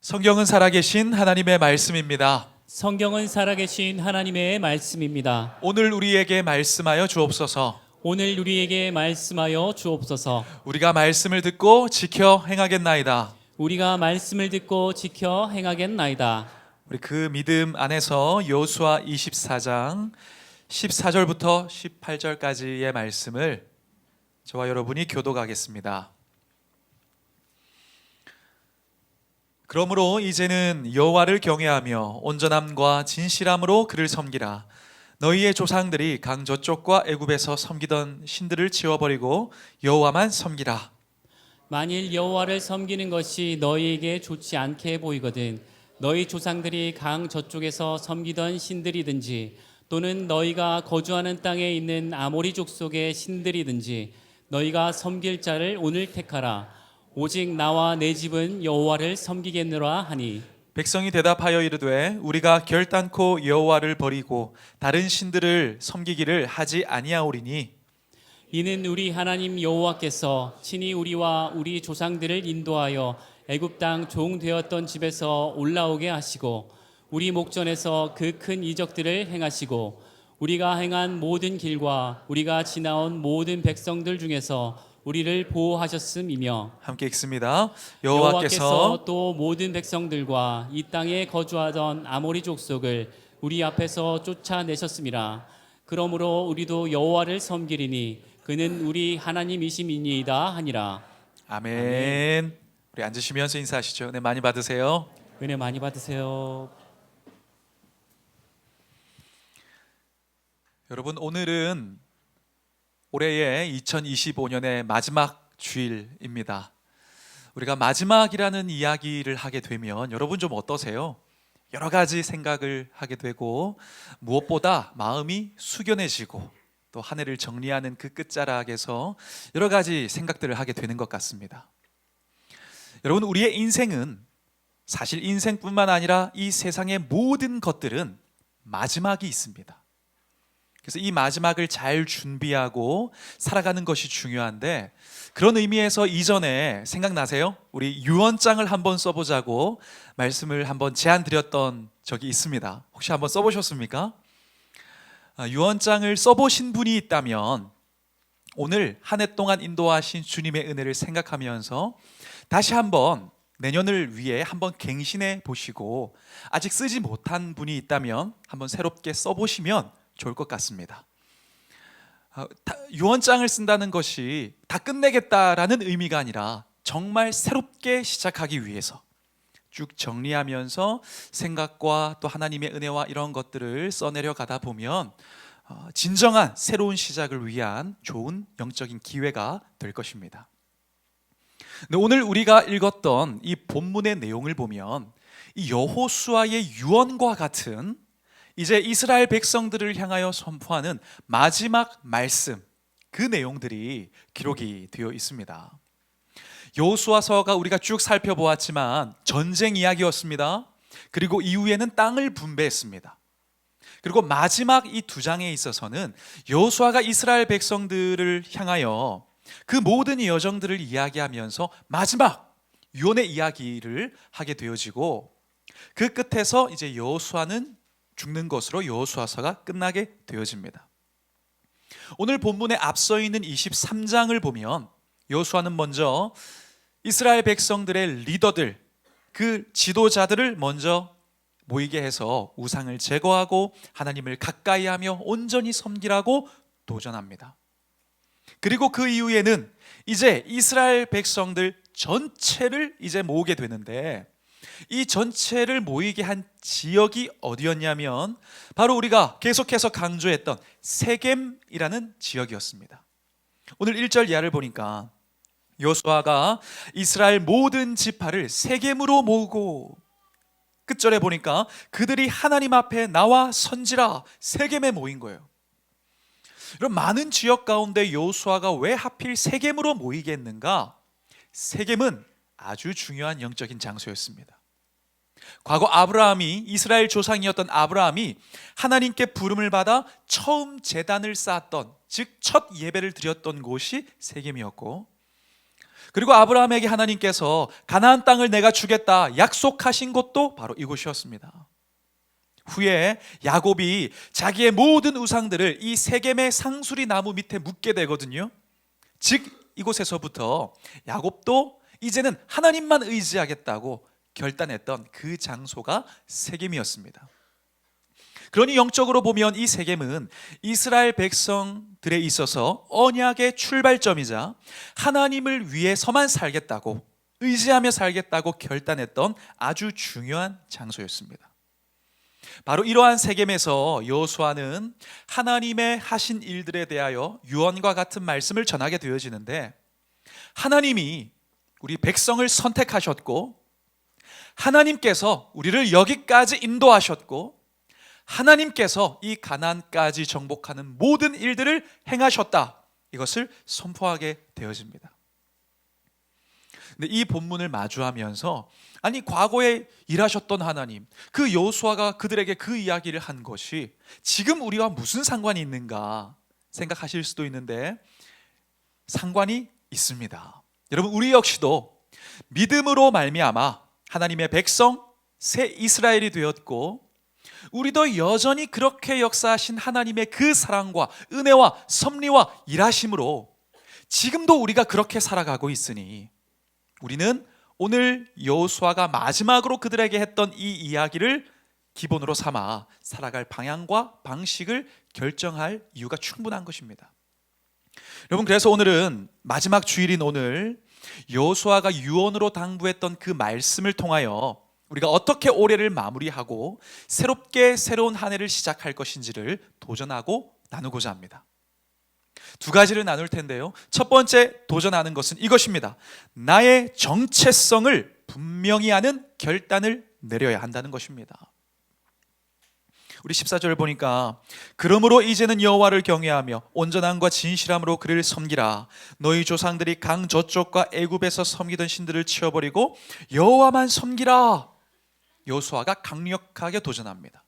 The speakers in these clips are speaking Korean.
성경은 살아계신 하나님의 말씀입니다. 성경은 살아계신 하나님의 말씀입니다. 오늘 우리에게 말씀하여 주옵소서. 오늘 우리에게 말씀하여 주옵소서. 우리가 말씀을 듣고 지켜 행하겠나이다. 우리가 말씀을 듣고 지켜 행하겠나이다. 우리 그 믿음 안에서 여호수아 24장 14절부터 18절까지의 말씀을 저와 여러분이 교독하겠습니다. 그러므로 이제는 여호와를 경외하며 온전함과 진실함으로 그를 섬기라. 너희의 조상들이 강 저쪽과 애굽에서 섬기던 신들을 지워버리고 여호와만 섬기라. 만일 여호와를 섬기는 것이 너희에게 좋지 않게 보이거든 너희 조상들이 강 저쪽에서 섬기던 신들이든지 또는 너희가 거주하는 땅에 있는 아모리 족속의 신들이든지 너희가 섬길 자를 오늘 택하라. 오직 나와 내 집은 여호와를 섬기겠노라 하니 백성이 대답하여 이르되 우리가 결단코 여호와를 버리고 다른 신들을 섬기기를 하지 아니하오리니 이는 우리 하나님 여호와께서 친히 우리와 우리 조상들을 인도하여 애굽 땅 종 되었던 집에서 올라오게 하시고 우리 목전에서 그 큰 이적들을 행하시고 우리가 행한 모든 길과 우리가 지나온 모든 백성들 중에서 우리를 보호하셨음이며 함께 읽습니다. 여호와께서 또 모든 백성들과 이 땅에 거주하던 아모리 족속을 우리 앞에서 쫓아내셨음이라. 그러므로 우리도 여호와를 섬기리니 그는 우리 하나님이심이니이다 하니라. 아멘. 우리 앉으시면서 인사하시죠. 은혜 많이 받으세요. 은혜 많이 받으세요. 여러분, 오늘은 올해의 2025년의 마지막 주일입니다. 우리가 마지막이라는 이야기를 하게 되면 여러분 좀 어떠세요? 여러 가지 생각을 하게 되고 무엇보다 마음이 숙연해지고 또 한 해를 정리하는 그 끝자락에서 여러 가지 생각들을 하게 되는 것 같습니다. 여러분, 우리의 인생은 사실 인생뿐만 아니라 이 세상의 모든 것들은 마지막이 있습니다. 그래서 이 마지막을 잘 준비하고 살아가는 것이 중요한데, 그런 의미에서 이전에 생각나세요? 우리 유언장을 한번 써보자고 말씀을 한번 제안 드렸던 적이 있습니다. 혹시 한번 써보셨습니까? 유언장을 써보신 분이 있다면 오늘 한 해 동안 인도하신 주님의 은혜를 생각하면서 다시 한번 내년을 위해 한번 갱신해 보시고, 아직 쓰지 못한 분이 있다면 한번 새롭게 써보시면 좋을 것 같습니다. 유언장을 쓴다는 것이 다 끝내겠다라는 의미가 아니라 정말 새롭게 시작하기 위해서 쭉 정리하면서 생각과 또 하나님의 은혜와 이런 것들을 써내려 가다 보면 진정한 새로운 시작을 위한 좋은 영적인 기회가 될 것입니다. 근데 오늘 우리가 읽었던 이 본문의 내용을 보면 이 여호수아의 유언과 같은 이제 이스라엘 백성들을 향하여 선포하는 마지막 말씀, 그 내용들이 기록이 되어 있습니다. 여호수아서가 우리가 쭉 살펴보았지만 전쟁 이야기였습니다. 그리고 이후에는 땅을 분배했습니다. 그리고 마지막 이 두 장에 있어서는 여호수아가 이스라엘 백성들을 향하여 그 모든 여정들을 이야기하면서 마지막 유언의 이야기를 하게 되어지고, 그 끝에서 이제 여호수아는 죽는 것으로 여호수아서가 끝나게 되어집니다. 오늘 본문에 앞서 있는 23장을 보면 여호수아는 먼저 이스라엘 백성들의 리더들, 그 지도자들을 먼저 모이게 해서 우상을 제거하고 하나님을 가까이 하며 온전히 섬기라고 도전합니다. 그리고 그 이후에는 이제 이스라엘 백성들 전체를 이제 모으게 되는데, 이 전체를 모이게 한 지역이 어디였냐면 바로 우리가 계속해서 강조했던 세겜이라는 지역이었습니다. 오늘 1절 이하를 보니까 여호수아가 이스라엘 모든 지파를 세겜으로 모으고, 끝절에 보니까 그들이 하나님 앞에 나와 선지라 세겜에 모인 거예요. 그럼 많은 지역 가운데 여호수아가 왜 하필 세겜으로 모이게 했는가? 세겜은 아주 중요한 영적인 장소였습니다. 과거 아브라함이, 이스라엘 조상이었던 아브라함이 하나님께 부름을 받아 처음 제단을 쌓았던, 즉 첫 예배를 드렸던 곳이 세겜이었고, 그리고 아브라함에게 하나님께서 가나안 땅을 내가 주겠다 약속하신 곳도 바로 이곳이었습니다. 후에 야곱이 자기의 모든 우상들을 이 세겜의 상수리 나무 밑에 묻게 되거든요. 즉 이곳에서부터 야곱도 이제는 하나님만 의지하겠다고 결단했던 그 장소가 세겜이었습니다. 그러니 영적으로 보면 이 세겜은 이스라엘 백성들에 있어서 언약의 출발점이자 하나님을 위해서만 살겠다고 의지하며 살겠다고 결단했던 아주 중요한 장소였습니다. 바로 이러한 세겜에서 여호수아는 하나님의 하신 일들에 대하여 유언과 같은 말씀을 전하게 되어지는데, 하나님이 우리 백성을 선택하셨고 하나님께서 우리를 여기까지 인도하셨고 하나님께서 이 가나안까지 정복하는 모든 일들을 행하셨다, 이것을 선포하게 되어집니다. 근데 이 본문을 마주하면서 아니 과거에 일하셨던 하나님, 그 여호수아가 그들에게 그 이야기를 한 것이 지금 우리와 무슨 상관이 있는가 생각하실 수도 있는데 상관이 있습니다. 여러분, 우리 역시도 믿음으로 말미암아 하나님의 백성 새 이스라엘이 되었고, 우리도 여전히 그렇게 역사하신 하나님의 그 사랑과 은혜와 섭리와 일하심으로 지금도 우리가 그렇게 살아가고 있으니 우리는 오늘 여호수아가 마지막으로 그들에게 했던 이 이야기를 기본으로 삼아 살아갈 방향과 방식을 결정할 이유가 충분한 것입니다. 여러분, 그래서 오늘은 마지막 주일인 오늘 여호수아가 유언으로 당부했던 그 말씀을 통하여 우리가 어떻게 올해를 마무리하고 새롭게 새로운 한 해를 시작할 것인지를 도전하고 나누고자 합니다. 두 가지를 나눌 텐데요, 첫 번째 도전하는 것은 이것입니다. 나의 정체성을 분명히 하는 결단을 내려야 한다는 것입니다. 우리 14절 보니까 그러므로 이제는 여호와를 경외하며 온전함과 진실함으로 그를 섬기라. 너희 조상들이 강 저쪽과 애굽에서 섬기던 신들을 치워버리고 여호와만 섬기라. 여호수아가 강력하게 도전합니다.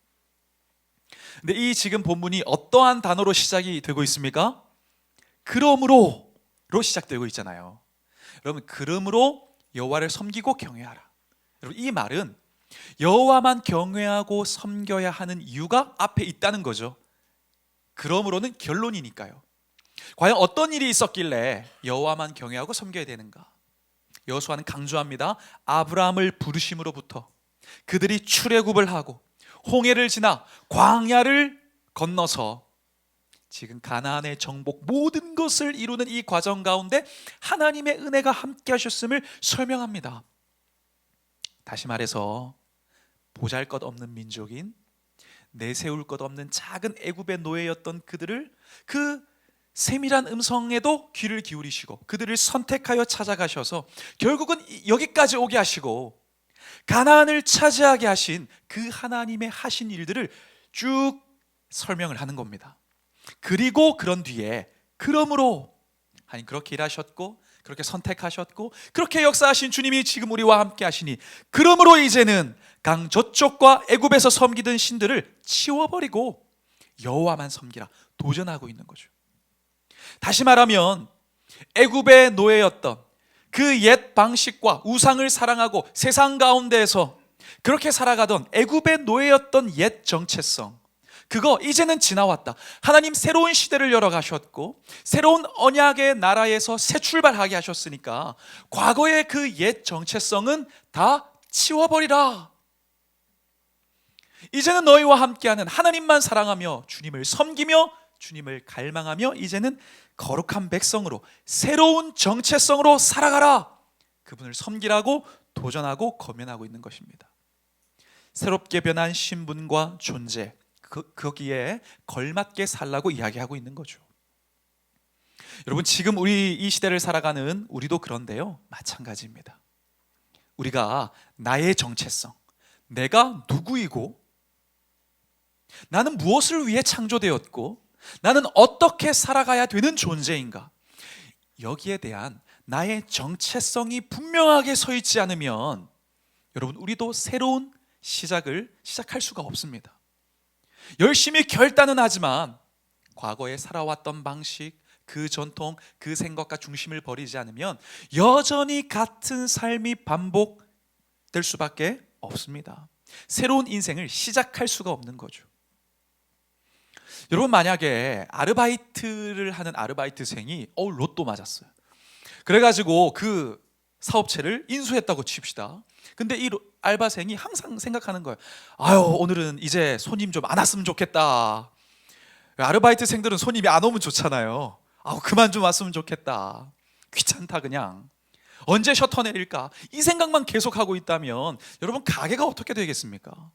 근데 이 지금 본문이 어떠한 단어로 시작이 되고 있습니까? 그러므로로 시작되고 있잖아요. 여러분, 그러므로 여호와를 섬기고 경외하라. 여러분, 이 말은 여호와만 경외하고 섬겨야 하는 이유가 앞에 있다는 거죠. 그러므로는 결론이니까요. 과연 어떤 일이 있었길래 여호와만 경외하고 섬겨야 되는가? 여호수아는 강조합니다. 아브라함을 부르심으로부터 그들이 출애굽을 하고 홍해를 지나 광야를 건너서 지금 가나안의 정복 모든 것을 이루는 이 과정 가운데 하나님의 은혜가 함께 하셨음을 설명합니다. 다시 말해서 보잘것없는 민족인 내세울 것 없는 작은 애굽의 노예였던 그들을 그 세밀한 음성에도 귀를 기울이시고 그들을 선택하여 찾아가셔서 결국은 여기까지 오게 하시고 가나안을 차지하게 하신 그 하나님의 하신 일들을 쭉 설명을 하는 겁니다. 그리고 그런 뒤에 그러므로 하나님 그렇게 일하셨고 그렇게 선택하셨고 그렇게 역사하신 주님이 지금 우리와 함께 하시니 그러므로 이제는 강 저쪽과 애굽에서 섬기던 신들을 치워버리고 여호와만 섬기라 도전하고 있는 거죠. 다시 말하면 애굽의 노예였던 그 옛 방식과 우상을 사랑하고 세상 가운데에서 그렇게 살아가던 애굽의 노예였던 옛 정체성, 그거 이제는 지나왔다. 하나님 새로운 시대를 열어가셨고 새로운 언약의 나라에서 새 출발하게 하셨으니까 과거의 그 옛 정체성은 다 치워버리라. 이제는 너희와 함께하는 하나님만 사랑하며 주님을 섬기며 주님을 갈망하며 이제는 거룩한 백성으로 새로운 정체성으로 살아가라. 그분을 섬기라고 도전하고 거면하고 있는 것입니다. 새롭게 변한 신분과 존재, 거기에 걸맞게 살라고 이야기하고 있는 거죠. 여러분, 지금 우리 이 시대를 살아가는 우리도 그런데요, 마찬가지입니다. 우리가 나의 정체성, 내가 누구이고 나는 무엇을 위해 창조되었고 나는 어떻게 살아가야 되는 존재인가, 여기에 대한 나의 정체성이 분명하게 서 있지 않으면 여러분, 우리도 새로운 시작할 수가 없습니다. 열심히 결단은 하지만 과거에 살아왔던 방식, 그 전통, 그 생각과 중심을 버리지 않으면 여전히 같은 삶이 반복될 수밖에 없습니다. 새로운 인생을 시작할 수가 없는 거죠. 여러분, 만약에 아르바이트를 하는 아르바이트생이 로또 맞았어요. 그래가지고 그 사업체를 인수했다고 칩시다. 근데 이 알바생이 항상 생각하는 거예요. 아유, 오늘은 이제 손님 좀 안 왔으면 좋겠다. 아르바이트생들은 손님이 안 오면 좋잖아요. 아우, 그만 좀 왔으면 좋겠다. 귀찮다 그냥. 언제 셔터 내릴까? 이 생각만 계속하고 있다면 여러분, 가게가 어떻게 되겠습니까?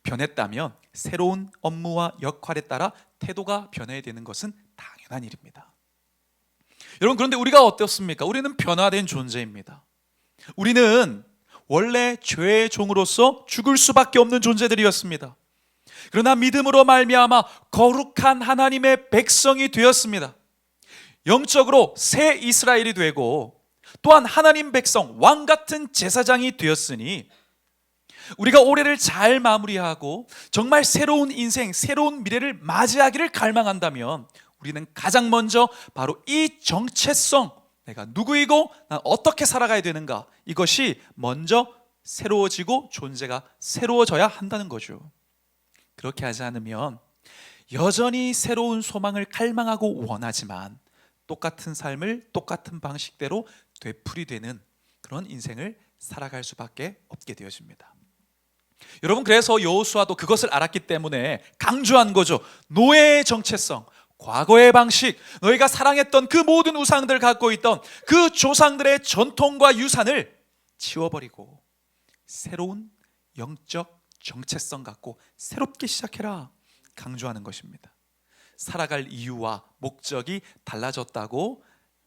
변했다면 새로운 업무와 역할에 따라 태도가 변해야 되는 것은 당연한 일입니다. 여러분, 그런데 우리가 어떻습니까? 우리는 변화된 존재입니다. 우리는 원래 죄의 종으로서 죽을 수밖에 없는 존재들이었습니다. 그러나 믿음으로 말미암아 거룩한 하나님의 백성이 되었습니다. 영적으로 새 이스라엘이 되고 또한 하나님 백성, 왕 같은 제사장이 되었으니 우리가 올해를 잘 마무리하고 정말 새로운 인생, 새로운 미래를 맞이하기를 갈망한다면 우리는 가장 먼저 바로 이 정체성, 내가 누구이고 난 어떻게 살아가야 되는가, 이것이 먼저 새로워지고 존재가 새로워져야 한다는 거죠. 그렇게 하지 않으면 여전히 새로운 소망을 갈망하고 원하지만 똑같은 삶을 똑같은 방식대로 되풀이되는 그런 인생을 살아갈 수밖에 없게 되어집니다. 여러분, 그래서 여호수아도 그것을 알았기 때문에 강조한 거죠. 노예의 정체성, 과거의 방식, 너희가 사랑했던 그 모든 우상들을 갖고 있던 그 조상들의 전통과 유산을 치워버리고 새로운 영적 정체성 갖고 새롭게 시작해라, 강조하는 것입니다. 살아갈 이유와 목적이 달라졌다고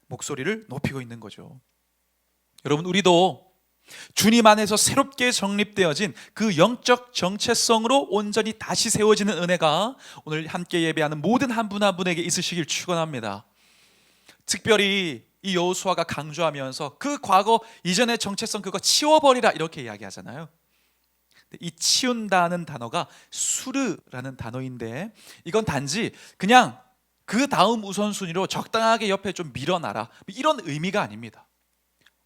목소리를 높이고 있는 거죠. 여러분, 우리도 주님 안에서 새롭게 정립되어진 그 영적 정체성으로 온전히 다시 세워지는 은혜가 오늘 함께 예배하는 모든 한 분 한 분에게 있으시길 축원합니다. 특별히 이 여호수아가 강조하면서 그 과거 이전의 정체성 그거 치워버리라, 이렇게 이야기하잖아요. 이 치운다는 단어가 수르라는 단어인데 이건 단지 그냥 그 다음 우선순위로 적당하게 옆에 좀 밀어놔라, 이런 의미가 아닙니다.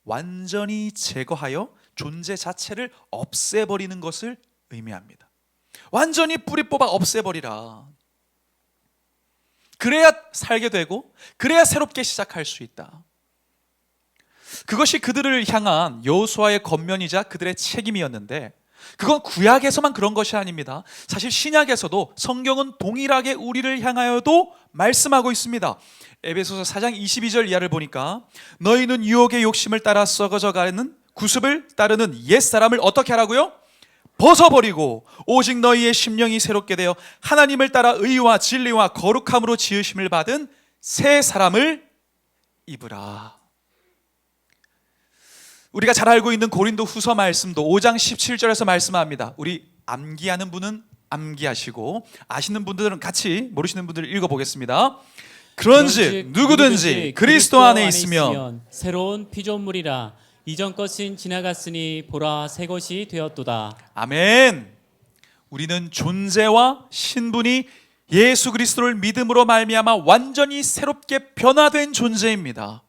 완전히 제거하여 존재 자체를 없애버리는 것을 의미합니다. 완전히 뿌리 뽑아 없애버리라. 그래야 살게 되고 그래야 새롭게 시작할 수 있다. 그것이 그들을 향한 여호수아의 권면이자 그들의 책임이었는데 그건 구약에서만 그런 것이 아닙니다. 사실 신약에서도 성경은 동일하게 우리를 향하여도 말씀하고 있습니다. 에베소서 4장 22절 이하를 보니까 너희는 유혹의 욕심을 따라 썩어져 가는 구습을 따르는 옛사람을 어떻게 하라고요? 벗어버리고 오직 너희의 심령이 새롭게 되어 하나님을 따라 의와 진리와 거룩함으로 지으심을 받은 새 사람을 입으라. 우리가 잘 알고 있는 고린도 후서 말씀도 5장 17절에서 말씀합니다. 우리 암기하는 분은 암기하시고 아시는 분들은 같이, 모르시는 분들을 읽어보겠습니다. 그런즉 누구든지 그리스도 안에 있으면 새로운 피조물이라. 이전 것은 지나갔으니 보라 새 것이 되었도다. 아멘. 우리는 존재와 신분이 예수 그리스도를 믿음으로 말미암아 완전히 새롭게 변화된 존재입니다.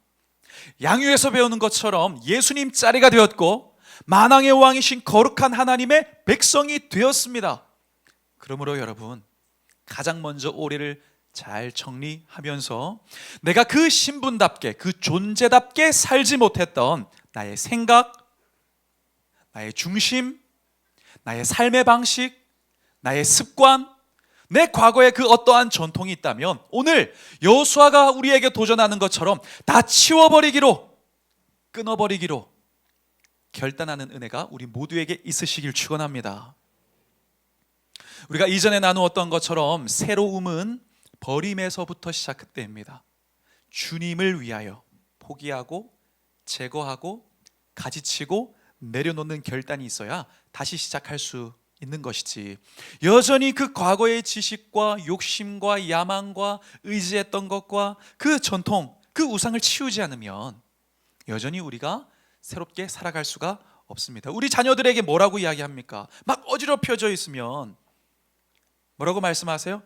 양유에서 배우는 것처럼 예수님 자리가 되었고 만왕의 왕이신 거룩한 하나님의 백성이 되었습니다. 그러므로 여러분, 가장 먼저 올해를 잘 정리하면서 내가 그 신분답게, 그 존재답게 살지 못했던 나의 생각, 나의 중심, 나의 삶의 방식, 나의 습관, 내 과거에 그 어떠한 전통이 있다면 오늘 여호수아가 우리에게 도전하는 것처럼 다 치워버리기로, 끊어버리기로 결단하는 은혜가 우리 모두에게 있으시길 축원합니다. 우리가 이전에 나누었던 것처럼 새로움은 버림에서부터 시작됩니다. 주님을 위하여 포기하고 제거하고 가지치고 내려놓는 결단이 있어야 다시 시작할 수 있는 것이지, 여전히 그 과거의 지식과 욕심과 야망과 의지했던 것과 그 전통, 그 우상을 치우지 않으면 여전히 우리가 새롭게 살아갈 수가 없습니다. 우리 자녀들에게 뭐라고 이야기합니까? 막 어지럽혀져 있으면 뭐라고 말씀하세요?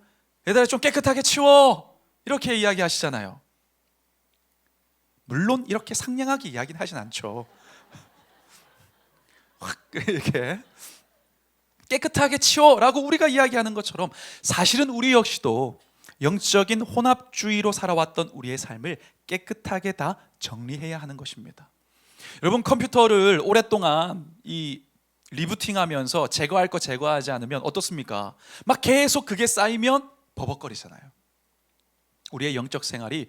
얘들아 좀 깨끗하게 치워. 이렇게 이야기하시잖아요. 물론 이렇게 상냥하게 이야기는 하진 않죠. 확 이렇게 깨끗하게 치워라고 우리가 이야기하는 것처럼 사실은 우리 역시도 영적인 혼합주의로 살아왔던 우리의 삶을 깨끗하게 다 정리해야 하는 것입니다. 여러분, 컴퓨터를 오랫동안 이 리부팅하면서 제거할 거 제거하지 않으면 어떻습니까? 막 계속 그게 쌓이면 버벅거리잖아요. 우리의 영적 생활이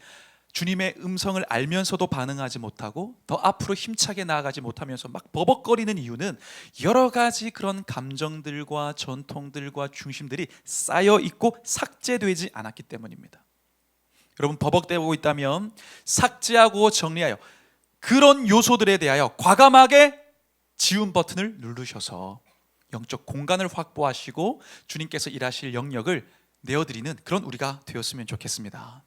주님의 음성을 알면서도 반응하지 못하고 더 앞으로 힘차게 나아가지 못하면서 막 버벅거리는 이유는 여러 가지 그런 감정들과 전통들과 중심들이 쌓여 있고 삭제되지 않았기 때문입니다. 여러분, 버벅대고 있다면 삭제하고 정리하여 그런 요소들에 대하여 과감하게 지운 버튼을 누르셔서 영적 공간을 확보하시고 주님께서 일하실 영역을 내어드리는 그런 우리가 되었으면 좋겠습니다.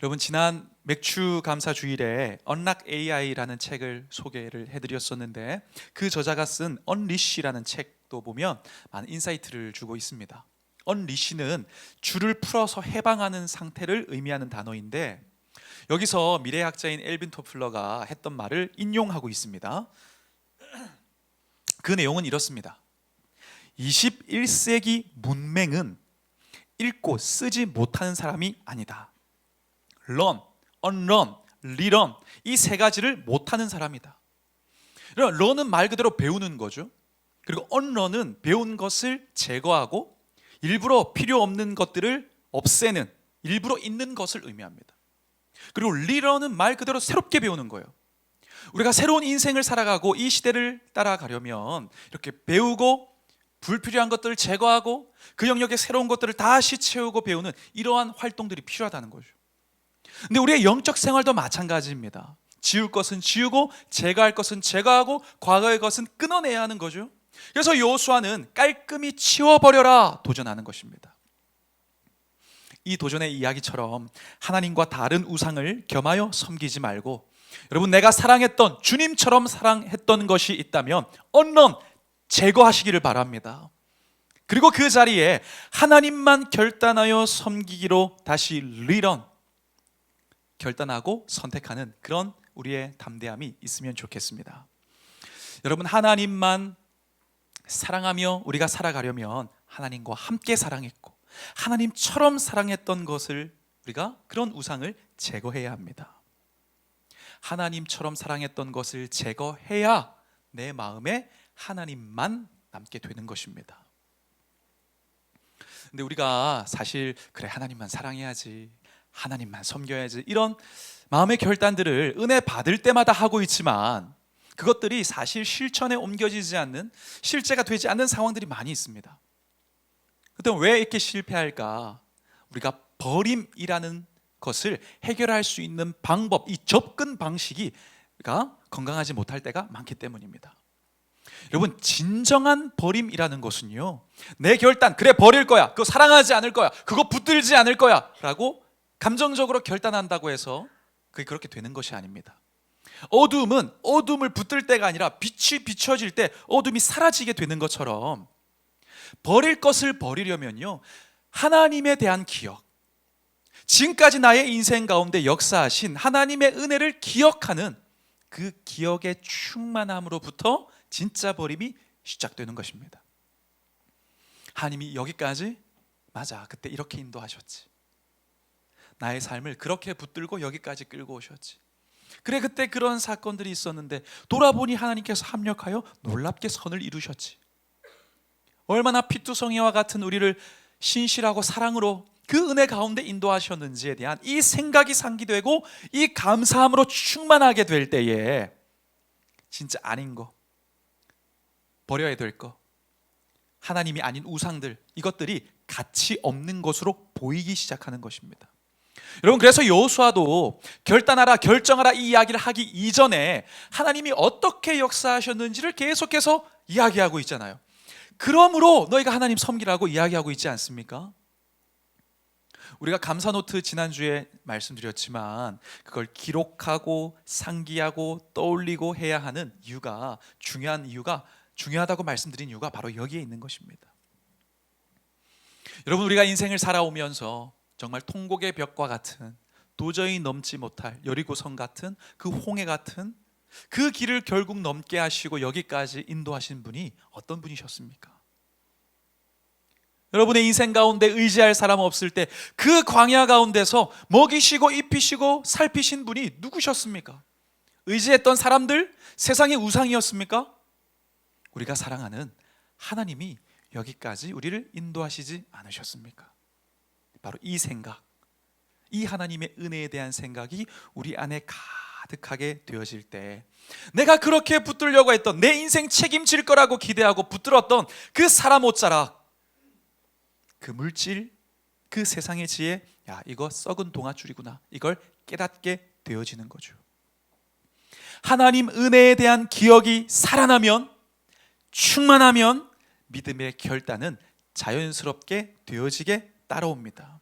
여러분, 지난 맥주 감사 주일에 Unlock AI라는 책을 소개를 해드렸었는데 그 저자가 쓴 Unleash라는 책도 보면 많은 인사이트를 주고 있습니다. Unleash는 줄을 풀어서 해방하는 상태를 의미하는 단어인데 여기서 미래학자인 엘빈 토플러가 했던 말을 인용하고 있습니다. 그 내용은 이렇습니다. 21세기 문맹은 읽고 쓰지 못하는 사람이 아니다. learn, unlearn, relearn 이 세 가지를 못하는 사람이다. learn은 말 그대로 배우는 거죠. 그리고 unlearn은 배운 것을 제거하고 일부러 필요 없는 것들을 없애는, 일부러 있는 것을 의미합니다. 그리고 relearn은 말 그대로 새롭게 배우는 거예요. 우리가 새로운 인생을 살아가고 이 시대를 따라가려면 이렇게 배우고 불필요한 것들을 제거하고 그 영역에 새로운 것들을 다시 채우고 배우는 이러한 활동들이 필요하다는 거죠. 근데 우리의 영적 생활도 마찬가지입니다. 지울 것은 지우고 제거할 것은 제거하고 과거의 것은 끊어내야 하는 거죠. 그래서 여호수아는 깔끔히 치워버려라 도전하는 것입니다. 이 도전의 이야기처럼 하나님과 다른 우상을 겸하여 섬기지 말고 여러분, 내가 사랑했던 주님처럼 사랑했던 것이 있다면 언론 제거하시기를 바랍니다. 그리고 그 자리에 하나님만 결단하여 섬기기로 다시 리런 결단하고 선택하는 그런 우리의 담대함이 있으면 좋겠습니다. 여러분, 하나님만 사랑하며 우리가 살아가려면 하나님과 함께 사랑했고 하나님처럼 사랑했던 것을 우리가 그런 우상을 제거해야 합니다. 하나님처럼 사랑했던 것을 제거해야 내 마음에 하나님만 남게 되는 것입니다. 근데 우리가 사실 그래 하나님만 사랑해야지, 하나님만 섬겨야지 이런 마음의 결단들을 은혜 받을 때마다 하고 있지만 그것들이 사실 실천에 옮겨지지 않는, 실제가 되지 않는 상황들이 많이 있습니다. 그때 왜 이렇게 실패할까? 우리가 버림이라는 것을 해결할 수 있는 방법, 이 접근 방식이 건강하지 못할 때가 많기 때문입니다. 여러분, 진정한 버림이라는 것은요, 내 결단, 그래 버릴 거야, 그거 사랑하지 않을 거야, 그거 붙들지 않을 거야 라고 감정적으로 결단한다고 해서 그게 그렇게 되는 것이 아닙니다. 어둠은 어둠을 붙들 때가 아니라 빛이 비춰질 때 어둠이 사라지게 되는 것처럼 버릴 것을 버리려면요, 하나님에 대한 기억, 지금까지 나의 인생 가운데 역사하신 하나님의 은혜를 기억하는 그 기억의 충만함으로부터 진짜 버림이 시작되는 것입니다. 하나님이 여기까지, 맞아, 그때 이렇게 인도하셨지, 나의 삶을 그렇게 붙들고 여기까지 끌고 오셨지, 그래 그때 그런 사건들이 있었는데 돌아보니 하나님께서 합력하여 놀랍게 선을 이루셨지, 얼마나 피투성이와 같은 우리를 신실하고 사랑으로 그 은혜 가운데 인도하셨는지에 대한 이 생각이 상기되고 이 감사함으로 충만하게 될 때에 진짜 아닌 거, 버려야 될 거, 하나님이 아닌 우상들, 이것들이 가치 없는 것으로 보이기 시작하는 것입니다. 여러분, 그래서 여호수아도 결단하라, 결정하라 이 이야기를 하기 이전에 하나님이 어떻게 역사하셨는지를 계속해서 이야기하고 있잖아요. 그러므로 너희가 하나님 섬기라고 이야기하고 있지 않습니까? 우리가 감사노트 지난주에 말씀드렸지만 그걸 기록하고 상기하고 떠올리고 해야 하는 이유가, 중요하다고 말씀드린 이유가 바로 여기에 있는 것입니다. 여러분, 우리가 인생을 살아오면서 정말 통곡의 벽과 같은, 도저히 넘지 못할 여리고성 같은 그 홍해 같은 그 길을 결국 넘게 하시고 여기까지 인도하신 분이 어떤 분이셨습니까? 여러분의 인생 가운데 의지할 사람 없을 때 그 광야 가운데서 먹이시고 입히시고 살피신 분이 누구셨습니까? 의지했던 사람들, 세상의 우상이었습니까? 우리가 사랑하는 하나님이 여기까지 우리를 인도하시지 않으셨습니까? 바로 이 생각, 이 하나님의 은혜에 대한 생각이 우리 안에 가득하게 되어질 때, 내가 그렇게 붙들려고 했던, 내 인생 책임질 거라고 기대하고 붙들었던 그 사람 옷자락, 그 물질, 그 세상의 지혜, 야, 이거 썩은 동아줄이구나, 이걸 깨닫게 되어지는 거죠. 하나님 은혜에 대한 기억이 살아나면, 충만하면 믿음의 결단은 자연스럽게 되어지게 따라옵니다.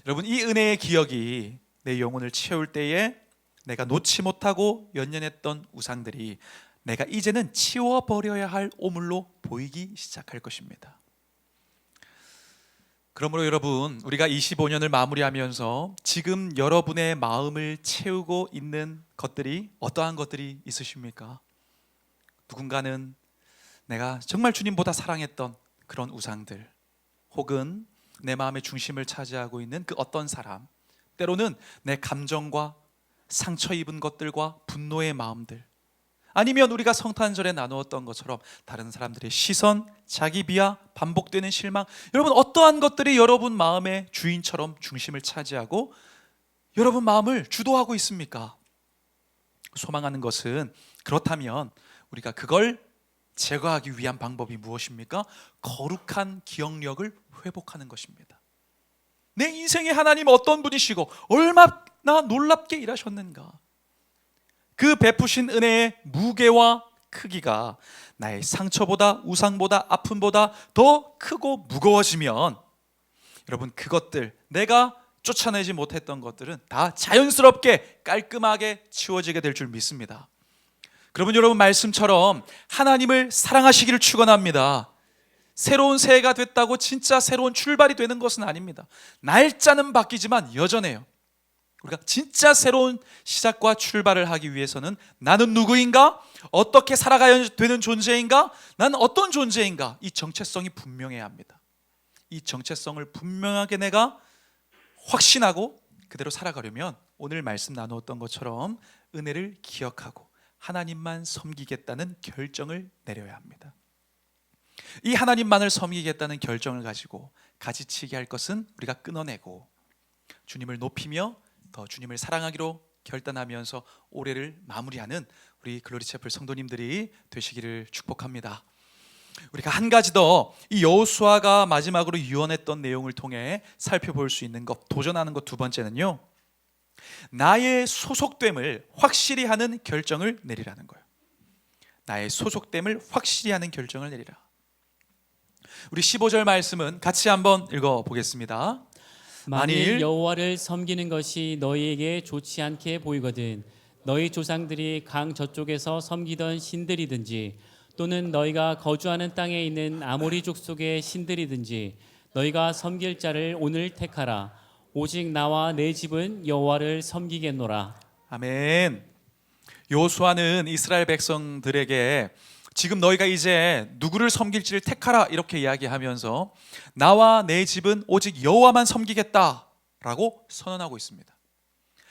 여러분, 이 은혜의 기억이 내 영혼을 채울 때에 내가 놓지 못하고 연연했던 우상들이 내가 이제는 치워버려야 할 오물로 보이기 시작할 것입니다. 그러므로 여러분, 우리가 25년을 마무리하면서 지금 여러분의 마음을 채우고 있는 것들이 어떠한 것들이 있으십니까? 누군가는 내가 정말 주님보다 사랑했던 그런 우상들, 혹은 내 마음의 중심을 차지하고 있는 그 어떤 사람, 때로는 내 감정과 상처 입은 것들과 분노의 마음들, 아니면 우리가 성탄절에 나누었던 것처럼 다른 사람들의 시선, 자기 비하, 반복되는 실망, 여러분 어떠한 것들이 여러분 마음의 주인처럼 중심을 차지하고 여러분 마음을 주도하고 있습니까? 소망하는 것은, 그렇다면 우리가 그걸 제거하기 위한 방법이 무엇입니까? 거룩한 기억력을 회복하는 것입니다. 내 인생의 하나님 어떤 분이시고 얼마나 놀랍게 일하셨는가, 그 베푸신 은혜의 무게와 크기가 나의 상처보다, 우상보다, 아픔보다 더 크고 무거워지면, 여러분 그것들, 내가 쫓아내지 못했던 것들은 다 자연스럽게 깔끔하게 치워지게 될 줄 믿습니다. 그러면 여러분 말씀처럼 하나님을 사랑하시기를 축원합니다. 새로운 새해가 됐다고 진짜 새로운 출발이 되는 것은 아닙니다. 날짜는 바뀌지만 여전해요. 우리가 진짜 새로운 시작과 출발을 하기 위해서는 나는 누구인가? 어떻게 살아가야 되는 존재인가? 나는 어떤 존재인가? 이 정체성이 분명해야 합니다. 이 정체성을 분명하게 내가 확신하고 그대로 살아가려면 오늘 말씀 나누었던 것처럼 은혜를 기억하고 하나님만 섬기겠다는 결정을 내려야 합니다. 이 하나님만을 섬기겠다는 결정을 가지고 가지치기 할 것은 우리가 끊어내고 주님을 높이며 더 주님을 사랑하기로 결단하면서 올해를 마무리하는 우리 글로리채플 성도님들이 되시기를 축복합니다. 우리가 한 가지 더 이 여호수아가 마지막으로 유언했던 내용을 통해 살펴볼 수 있는 것, 도전하는 것, 두 번째는요, 나의 소속됨을 확실히 하는 결정을 내리라는 거예요. 나의 소속됨을 확실히 하는 결정을 내리라. 우리 15절 말씀은 같이 한번 읽어보겠습니다. 만일 여호와를 섬기는 것이 너희에게 좋지 않게 보이거든 너희 조상들이 강 저쪽에서 섬기던 신들이든지 또는 너희가 거주하는 땅에 있는 아모리 족속의 신들이든지 너희가 섬길 자를 오늘 택하라. 오직 나와 내 집은 여호와를 섬기겠노라. 아멘. 여호수아는 이스라엘 백성들에게 지금 너희가 이제 누구를 섬길지를 택하라 이렇게 이야기하면서 나와 내 집은 오직 여호와만 섬기겠다라고 선언하고 있습니다.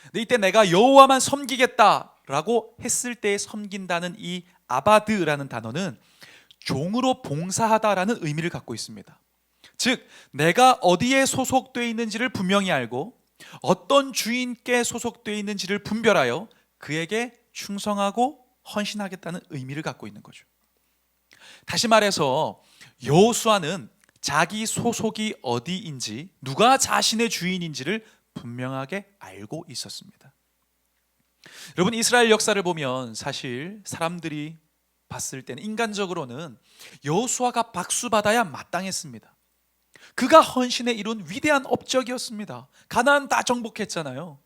근데 이때 내가 여호와만 섬기겠다라고 했을 때 섬긴다는 이 아바드라는 단어는 종으로 봉사하다라는 의미를 갖고 있습니다. 즉 내가 어디에 소속되어 있는지를 분명히 알고 어떤 주인께 소속되어 있는지를 분별하여 그에게 충성하고 헌신하겠다는 의미를 갖고 있는 거죠. 다시 말해서 여호수아는 자기 소속이 어디인지, 누가 자신의 주인인지를 분명하게 알고 있었습니다. 여러분 이스라엘 역사를 보면 사실 사람들이 봤을 때는 인간적으로는 여호수아가 박수받아야 마땅했습니다. 그가 헌신에 이룬 위대한 업적이었습니다. 가나안 다 정복했잖아요.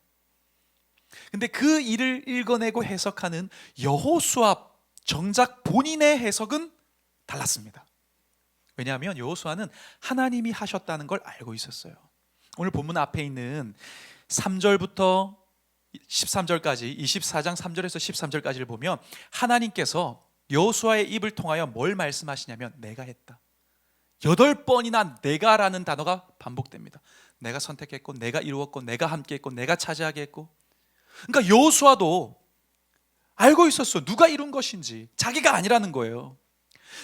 근데 그 일을 읽어내고 해석하는 여호수아 정작 본인의 해석은 달랐습니다. 왜냐하면 여호수아는 하나님이 하셨다는 걸 알고 있었어요. 오늘 본문 앞에 있는 3절부터 13절까지 24장 3절에서 13절까지를 보면 하나님께서 여호수아의 입을 통하여 뭘 말씀하시냐면 내가 했다. 8번이나 내가라는 단어가 반복됩니다. 내가 선택했고, 내가 이루었고, 내가 함께했고, 내가 차지하게 했고. 그러니까 여호수아도 알고 있었어. 누가 이룬 것인지. 자기가 아니라는 거예요.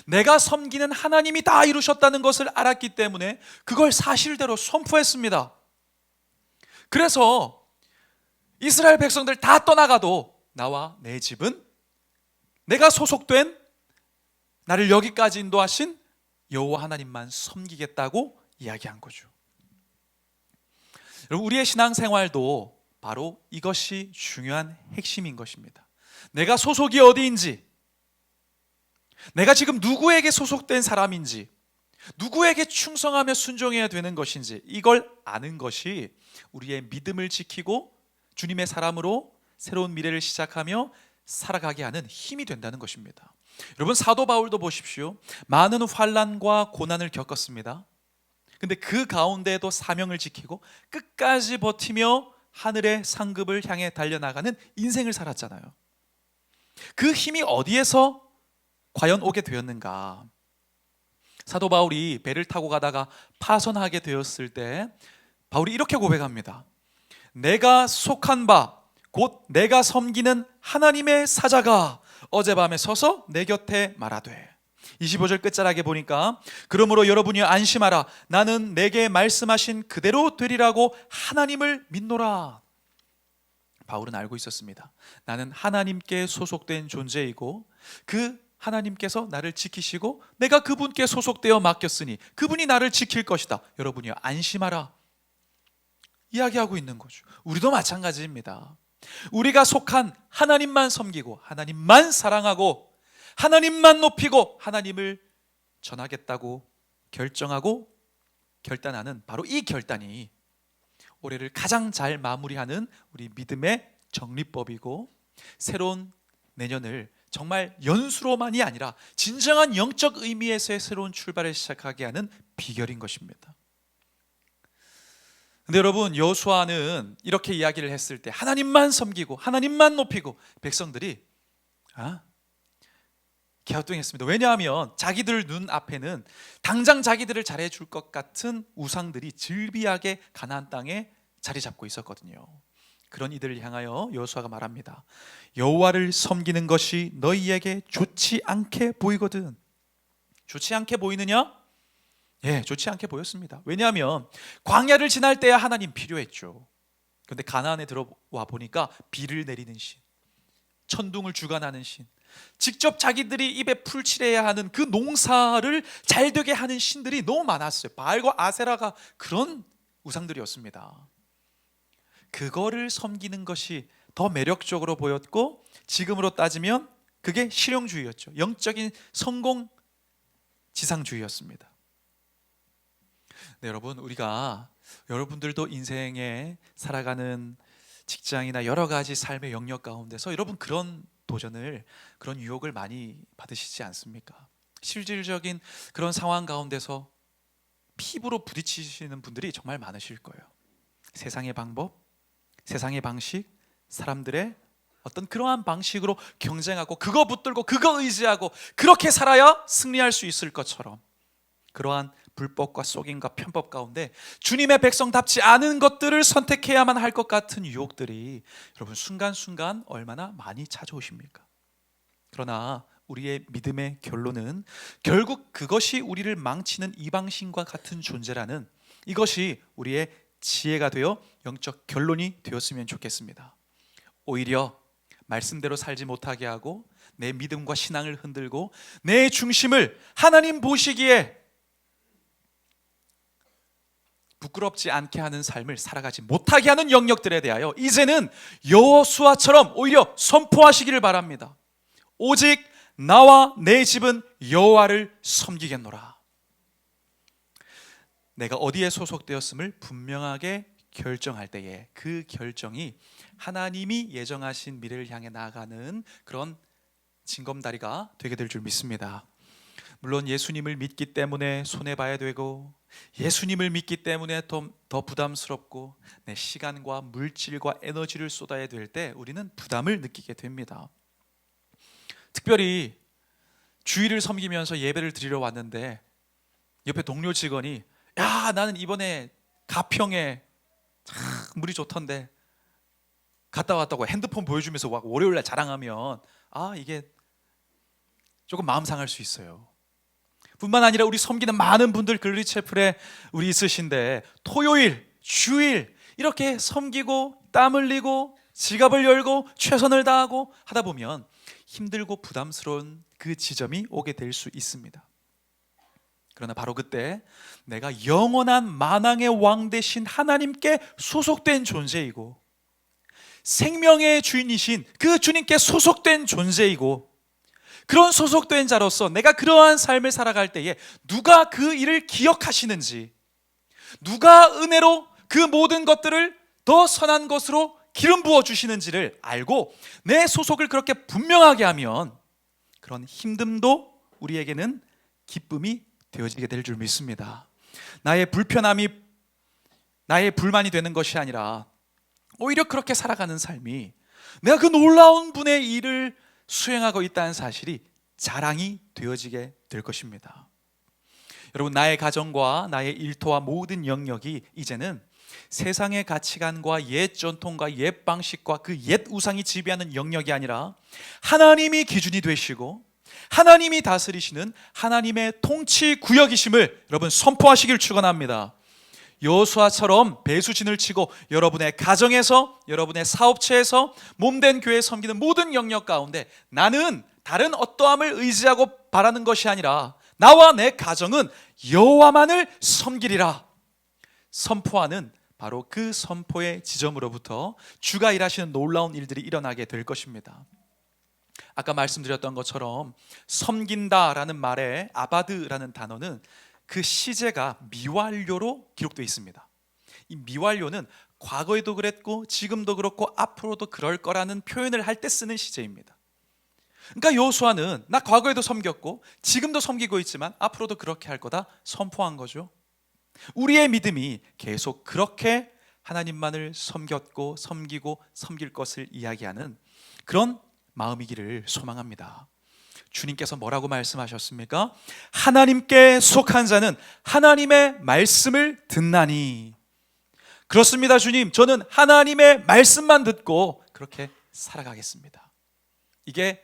내가 섬기는 하나님이 다 이루셨다는 것을 알았기 때문에 그걸 사실대로 선포했습니다. 그래서 이스라엘 백성들 다 떠나가도 나와 내 집은 내가 소속된, 나를 여기까지 인도하신 여호와 하나님만 섬기겠다고 이야기한 거죠. 여러분, 우리의 신앙생활도 바로 이것이 중요한 핵심인 것입니다. 내가 소속이 어디인지, 내가 지금 누구에게 소속된 사람인지, 누구에게 충성하며 순종해야 되는 것인지, 이걸 아는 것이 우리의 믿음을 지키고 주님의 사람으로 새로운 미래를 시작하며 살아가게 하는 힘이 된다는 것입니다. 여러분, 사도 바울도 보십시오. 많은 환난과 고난을 겪었습니다. 근데 그 가운데에도 사명을 지키고 끝까지 버티며 하늘의 상급을 향해 달려나가는 인생을 살았잖아요. 그 힘이 어디에서 과연 오게 되었는가? 사도 바울이 배를 타고 가다가 파선하게 되었을 때 바울이 이렇게 고백합니다. 내가 속한 바 곧 내가 섬기는 하나님의 사자가 어젯밤에 서서 내 곁에 말하되. 25절 끝자락에 보니까 그러므로 여러분이 안심하라. 나는 내게 말씀하신 그대로 되리라고 하나님을 믿노라. 바울은 알고 있었습니다. 나는 하나님께 소속된 존재이고 그 하나님께서 나를 지키시고 내가 그분께 소속되어 맡겼으니 그분이 나를 지킬 것이다. 여러분이 안심하라. 이야기하고 있는 거죠. 우리도 마찬가지입니다. 우리가 속한 하나님만 섬기고 하나님만 사랑하고 하나님만 높이고 하나님을 전하겠다고 결정하고 결단하는 바로 이 결단이 올해를 가장 잘 마무리하는 우리 믿음의 정리법이고 새로운 내년을 정말 연수로만이 아니라 진정한 영적 의미에서의 새로운 출발을 시작하게 하는 비결인 것입니다. 근데 여러분, 여호수아는 이렇게 이야기를 했을 때 하나님만 섬기고 하나님만 높이고 백성들이 갸우뚱했습니다. 왜냐하면 자기들 눈앞에는 당장 자기들을 잘해줄 것 같은 우상들이 즐비하게 가나안 땅에 자리 잡고 있었거든요. 그런 이들을 향하여 여호수아가 말합니다. 여호와를 섬기는 것이 너희에게 좋지 않게 보이거든. 좋지 않게 보이느냐? 예, 좋지 않게 보였습니다. 왜냐하면 광야를 지날 때야 하나님 필요했죠. 그런데 가나안에 들어와 보니까 비를 내리는 신, 천둥을 주관하는 신, 직접 자기들이 입에 풀칠해야 하는 그 농사를 잘 되게 하는 신들이 너무 많았어요. 바알과 아세라가 그런 우상들이었습니다. 그거를 섬기는 것이 더 매력적으로 보였고 지금으로 따지면 그게 실용주의였죠. 영적인 성공 지상주의였습니다. 네, 여러분, 우리가 여러분들도 인생에 살아가는 직장이나 여러 가지 삶의 영역 가운데서 여러분 그런 도전을, 그런 유혹을 많이 받으시지 않습니까? 실질적인 그런 상황 가운데서 피부로 부딪히시는 분들이 정말 많으실 거예요. 세상의 방법, 세상의 방식, 사람들의 어떤 그러한 방식으로 경쟁하고 그거 붙들고 그거 의지하고 그렇게 살아야 승리할 수 있을 것처럼 그러한 불법과 속임과 편법 가운데 주님의 백성답지 않은 것들을 선택해야만 할 것 같은 유혹들이 여러분 순간순간 얼마나 많이 찾아오십니까? 그러나 우리의 믿음의 결론은 결국 그것이 우리를 망치는 이방신과 같은 존재라는 이것이 우리의 지혜가 되어 영적 결론이 되었으면 좋겠습니다. 오히려 말씀대로 살지 못하게 하고 내 믿음과 신앙을 흔들고 내 중심을 하나님 보시기에 부끄럽지 않게 하는 삶을 살아가지 못하게 하는 영역들에 대하여 이제는 여호수아처럼 오히려 선포하시기를 바랍니다. 오직 나와 내 집은 여호와를 섬기겠노라. 내가 어디에 소속되었음을 분명하게 결정할 때에 그 결정이 하나님이 예정하신 미래를 향해 나아가는 그런 징검다리가 되게 될 줄 믿습니다. 물론 예수님을 믿기 때문에 손해봐야 되고, 예수님을 믿기 때문에 더 부담스럽고, 내 시간과 물질과 에너지를 쏟아야 될 때 우리는 부담을 느끼게 됩니다. 특별히 주일을 섬기면서 예배를 드리러 왔는데 옆에 동료 직원이, 야, 나는 이번에 가평에 참 물이 좋던데 갔다 왔다고 핸드폰 보여주면서 막 월요일날 자랑하면, 이게 조금 마음 상할 수 있어요. 뿐만 아니라 우리 섬기는 많은 분들 글리채플에 우리 있으신데, 토요일, 주일 이렇게 섬기고 땀 흘리고 지갑을 열고 최선을 다하고 하다 보면 힘들고 부담스러운 그 지점이 오게 될 수 있습니다. 그러나 바로 그때 내가 영원한 만왕의 왕 되신 하나님께 소속된 존재이고, 생명의 주인이신 그 주님께 소속된 존재이고, 그런 소속된 자로서 내가 그러한 삶을 살아갈 때에 누가 그 일을 기억하시는지, 누가 은혜로 그 모든 것들을 더 선한 것으로 기름 부어 주시는지를 알고 내 소속을 그렇게 분명하게 하면, 그런 힘듦도 우리에게는 기쁨이 되어지게 될 줄 믿습니다. 나의 불편함이 나의 불만이 되는 것이 아니라 오히려 그렇게 살아가는 삶이, 내가 그 놀라운 분의 일을 수행하고 있다는 사실이 자랑이 되어지게 될 것입니다. 여러분, 나의 가정과 나의 일터와 모든 영역이 이제는 세상의 가치관과 옛 전통과 옛 방식과 그 옛 우상이 지배하는 영역이 아니라 하나님이 기준이 되시고 하나님이 다스리시는 하나님의 통치 구역이심을 여러분 선포하시길 축원합니다. 여호수아처럼 배수진을 치고 여러분의 가정에서, 여러분의 사업체에서, 몸된 교회에 섬기는 모든 영역 가운데 나는 다른 어떠함을 의지하고 바라는 것이 아니라 나와 내 가정은 여호와만을 섬기리라 선포하는, 바로 그 선포의 지점으로부터 주가 일하시는 놀라운 일들이 일어나게 될 것입니다. 아까 말씀드렸던 것처럼 섬긴다라는 말에 아바드라는 단어는 그 시제가 미완료로 기록되어 있습니다. 이 미완료는 과거에도 그랬고 지금도 그렇고 앞으로도 그럴 거라는 표현을 할 때 쓰는 시제입니다. 그러니까 여호수아는 나 과거에도 섬겼고 지금도 섬기고 있지만 앞으로도 그렇게 할 거다 선포한 거죠. 우리의 믿음이 계속 그렇게 하나님만을 섬겼고 섬기고 섬길 것을 이야기하는 그런 마음이기를 소망합니다. 주님께서 뭐라고 말씀하셨습니까? 하나님께 속한 자는 하나님의 말씀을 듣나니. 그렇습니다, 주님. 저는 하나님의 말씀만 듣고 그렇게 살아가겠습니다. 이게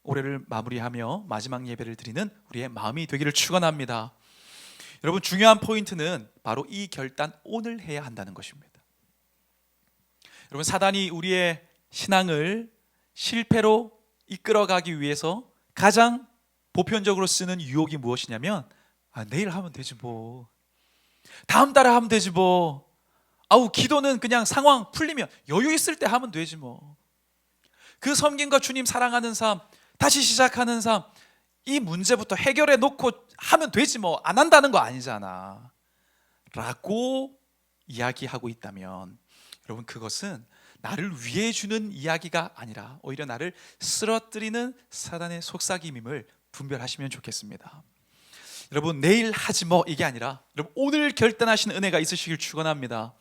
올해를 마무리하며 마지막 예배를 드리는 우리의 마음이 되기를 축원합니다. 여러분, 중요한 포인트는 바로 이 결단 오늘 해야 한다는 것입니다. 여러분, 사단이 우리의 신앙을 실패로 이끌어가기 위해서 가장 보편적으로 쓰는 유혹이 무엇이냐면, 내일 하면 되지 뭐, 다음 달에 하면 되지 뭐, 기도는 그냥 상황 풀리면 여유 있을 때 하면 되지 뭐, 그 섬김과 주님 사랑하는 삶, 다시 시작하는 삶, 이 문제부터 해결해 놓고 하면 되지 뭐, 안 한다는 거 아니잖아 라고 이야기하고 있다면, 여러분, 그것은 나를 위해 주는 이야기가 아니라 오히려 나를 쓰러뜨리는 사단의 속삭임임을 분별하시면 좋겠습니다. 여러분, 내일 하지 뭐 이게 아니라 여러분 오늘 결단하시는 은혜가 있으시길 축원합니다.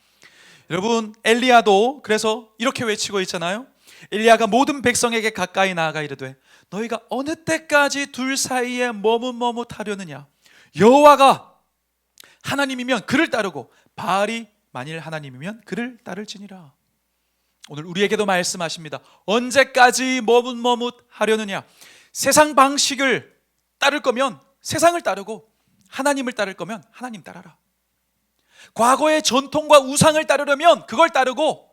여러분, 엘리야도 그래서 이렇게 외치고 있잖아요. 엘리야가 모든 백성에게 가까이 나아가 이르되 너희가 어느 때까지 둘 사이에 머뭇머뭇하려느냐. 여호와가 하나님이면 그를 따르고 바알이 만일 하나님이면 그를 따를지니라. 오늘 우리에게도 말씀하십니다. 언제까지 머뭇머뭇하려느냐. 세상 방식을 따를 거면 세상을 따르고 하나님을 따를 거면 하나님 따라라. 과거의 전통과 우상을 따르려면 그걸 따르고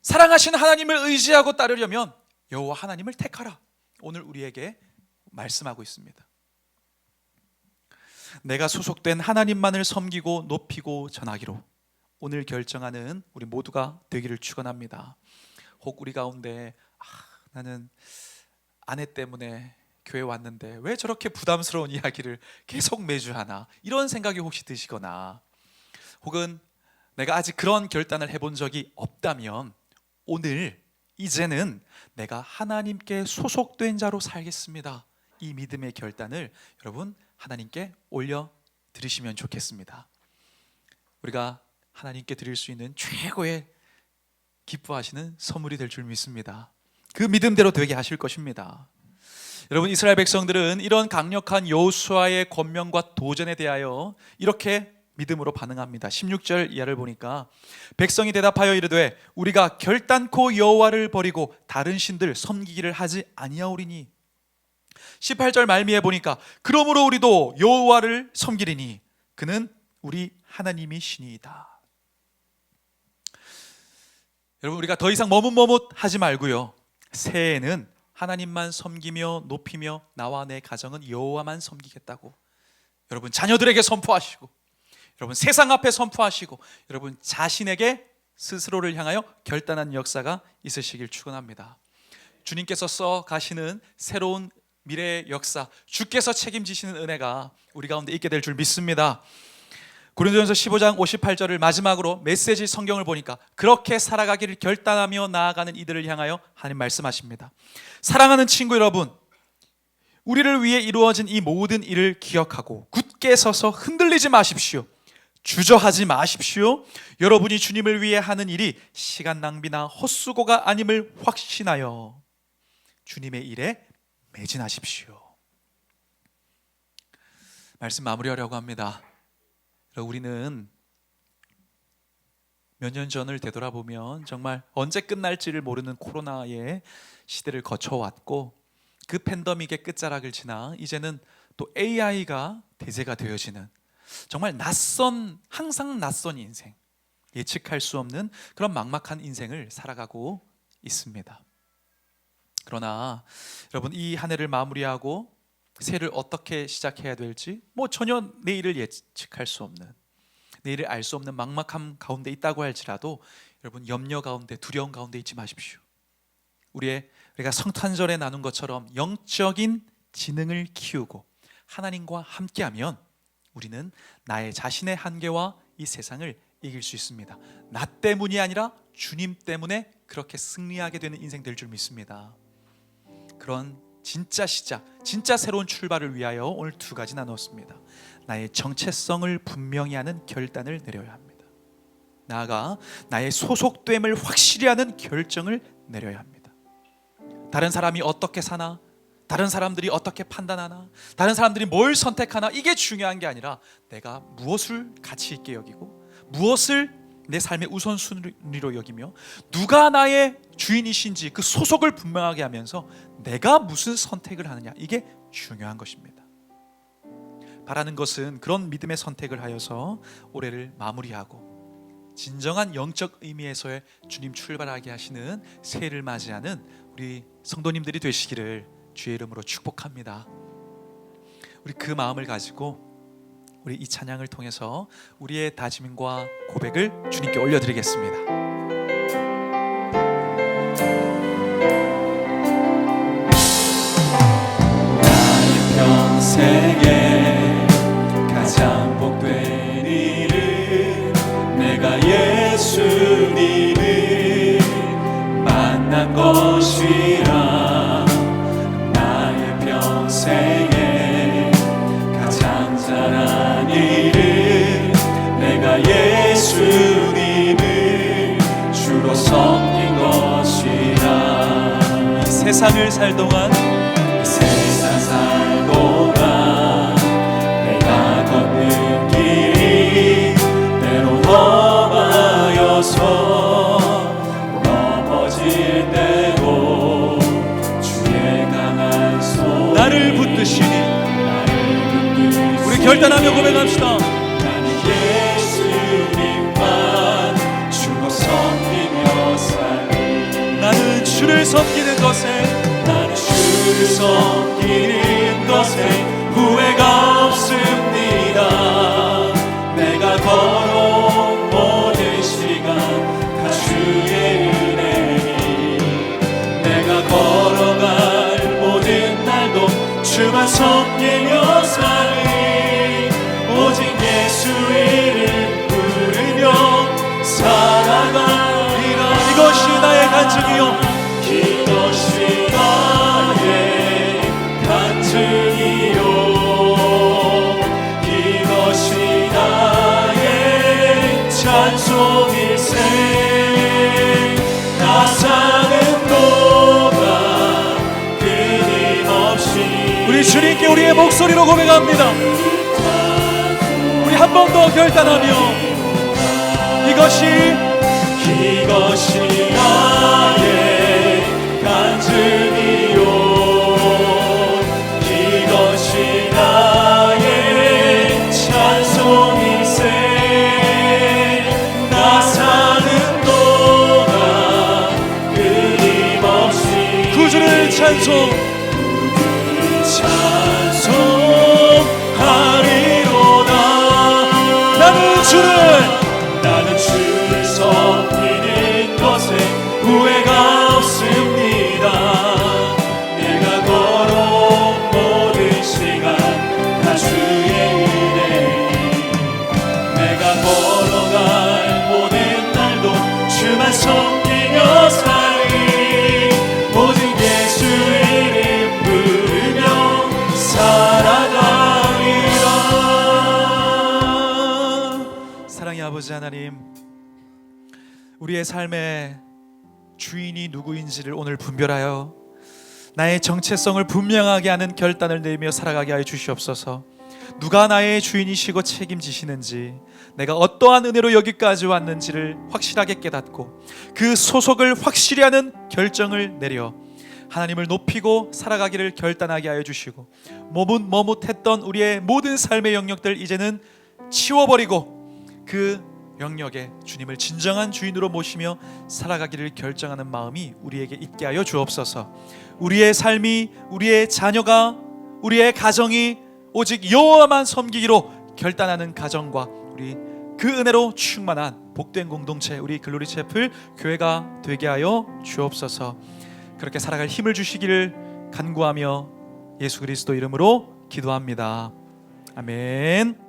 사랑하신 하나님을 의지하고 따르려면 여호와 하나님을 택하라. 오늘 우리에게 말씀하고 있습니다. 내가 소속된 하나님만을 섬기고 높이고 전하기로 오늘 결정하는 우리 모두가 되기를 축원합니다. 혹 우리 가운데 나는 아내 때문에 교회 왔는데 왜 저렇게 부담스러운 이야기를 계속 매주 하나, 이런 생각이 혹시 드시거나, 혹은 내가 아직 그런 결단을 해본 적이 없다면 오늘 이제는 내가 하나님께 소속된 자로 살겠습니다, 이 믿음의 결단을 여러분 하나님께 올려드리시면 좋겠습니다. 우리가 하나님께 드릴 수 있는 최고의 기뻐하시는 선물이 될 줄 믿습니다. 그 믿음대로 되게 하실 것입니다. 여러분, 이스라엘 백성들은 이런 강력한 여호수아의 권면과 도전에 대하여 이렇게 믿음으로 반응합니다. 16절 이하를 보니까 백성이 대답하여 이르되 우리가 결단코 여호와를 버리고 다른 신들 섬기기를 하지 아니하오리니. 18절 말미에 보니까 그러므로 우리도 여호와를 섬기리니 그는 우리 하나님이 신이이다. 여러분, 우리가 더 이상 머뭇머뭇하지 말고요, 새해에는 하나님만 섬기며 높이며 나와 내 가정은 여호와만 섬기겠다고 여러분 자녀들에게 선포하시고, 여러분 세상 앞에 선포하시고, 여러분 자신에게 스스로를 향하여 결단한 역사가 있으시길 축원합니다. 주님께서 써 가시는 새로운 미래의 역사, 주께서 책임지시는 은혜가 우리 가운데 있게 될 줄 믿습니다. 고린도전서 15장 58절을 마지막으로 메시지 성경을 보니까 그렇게 살아가기를 결단하며 나아가는 이들을 향하여 하나님 말씀하십니다. 사랑하는 친구 여러분, 우리를 위해 이루어진 이 모든 일을 기억하고 굳게 서서 흔들리지 마십시오. 주저하지 마십시오. 여러분이 주님을 위해 하는 일이 시간 낭비나 헛수고가 아님을 확신하여 주님의 일에 매진하십시오. 말씀 마무리하려고 합니다. 우리는 몇 년 전을 되돌아보면 정말 언제 끝날지를 모르는 코로나의 시대를 거쳐왔고, 그 팬데믹의 끝자락을 지나 이제는 또 AI가 대세가 되어지는 정말 항상 낯선 인생, 예측할 수 없는 그런 막막한 인생을 살아가고 있습니다. 그러나 여러분, 이 한 해를 마무리하고 새해를 어떻게 시작해야 될지 전혀 내일을 예측할 수 없는, 내일을 알 수 없는 막막함 가운데 있다고 할지라도 여러분 염려 가운데, 두려움 가운데 있지 마십시오. 우리가 성탄절에 나눈 것처럼 영적인 지능을 키우고 하나님과 함께하면 우리는 나의 자신의 한계와 이 세상을 이길 수 있습니다. 나 때문이 아니라 주님 때문에 그렇게 승리하게 되는 인생 될 줄 믿습니다. 그런 진짜 시작, 진짜 새로운 출발을 위하여 오늘 두 가지 나눴습니다. 나의 정체성을 분명히 하는 결단을 내려야 합니다. 나아가 나의 소속됨을 확실히 하는 결정을 내려야 합니다. 다른 사람이 어떻게 사나, 다른 사람들이 어떻게 판단하나, 다른 사람들이 뭘 선택하나, 이게 중요한 게 아니라 내가 무엇을 가치 있게 여기고 무엇을 내 삶의 우선순위로 여기며 누가 나의 주인이신지 그 소속을 분명하게 하면서 내가 무슨 선택을 하느냐, 이게 중요한 것입니다. 바라는 것은 그런 믿음의 선택을 하여서 올해를 마무리하고 진정한 영적 의미에서의 주님 출발하게 하시는 새해를 맞이하는 우리 성도님들이 되시기를 주의 이름으로 축복합니다. 우리 그 마음을 가지고 우리 이 찬양을 통해서 우리의 다짐과 고백을 주님께 올려드리겠습니다. 나의 평생에 가장 복된 일은 내가 예수님을 만난 것이라. 나의 평생에 가장 잘한 일은 내가 예수님을 주로 섬긴 것이라. 이 세상을 살 동안, 이 세상 살 동안 내가 걷는 길이 때로 험하여서 넘어질 때도 주의 강한 손 나를 붙드시니. 우리 결단하며 고백합시다. 나는 예수님만 주로 섬기며 살리. 나는 주를 섬기는 것에, 나는 주를 섬기는 것에 후회가 없습니다. 내가 걸어온 모든 시간 다 주의 은혜니, 내가 걸어갈 모든 날도 주만 섬기며 살리. 오직 예수 이름 부르며 살아가리라. 이것이 나의 간증이요, 이것이 나의 간증. 주님께 우리의 목소리로 고백합니다. 우리 한 번 더 결단하며 이것이 나의 간증이요, 이것이 나의 찬송이세. 나 사는 동안 끊임없이 구주를 찬송하리로다. 나는 주를 섬기는 것에 후회가 없습니다. 내가 걸어온 모든 시간 다 주의 은혜니, 내가 걸어갈 모든 날도 주만 섬기며 살리. 오직 예수 이름 부르며 살아가리라. 사랑의 아버지 하나님, 우리의 삶의 주인이 누구인지를 오늘 분별하여 나의 정체성을 분명하게 하는 결단을 내며 살아가게 하여 주시옵소서. 누가 나의 주인이시고 책임지시는지, 내가 어떠한 은혜로 여기까지 왔는지를 확실하게 깨닫고 그 소속을 확실히 하는 결정을 내려 하나님을 높이고 살아가기를 결단하게 하여 주시고, 머뭇했던 우리의 모든 삶의 영역들 이제는 치워버리고 그 영역에 주님을 진정한 주인으로 모시며 살아가기를 결정하는 마음이 우리에게 있게 하여 주옵소서. 우리의 삶이, 우리의 자녀가, 우리의 가정이 오직 여호와만 섬기기로 결단하는 가정과 우리 그 은혜로 충만한 복된 공동체, 우리 글로리 채플 교회가 되게 하여 주옵소서. 그렇게 살아갈 힘을 주시기를 간구하며 예수 그리스도 이름으로 기도합니다. 아멘.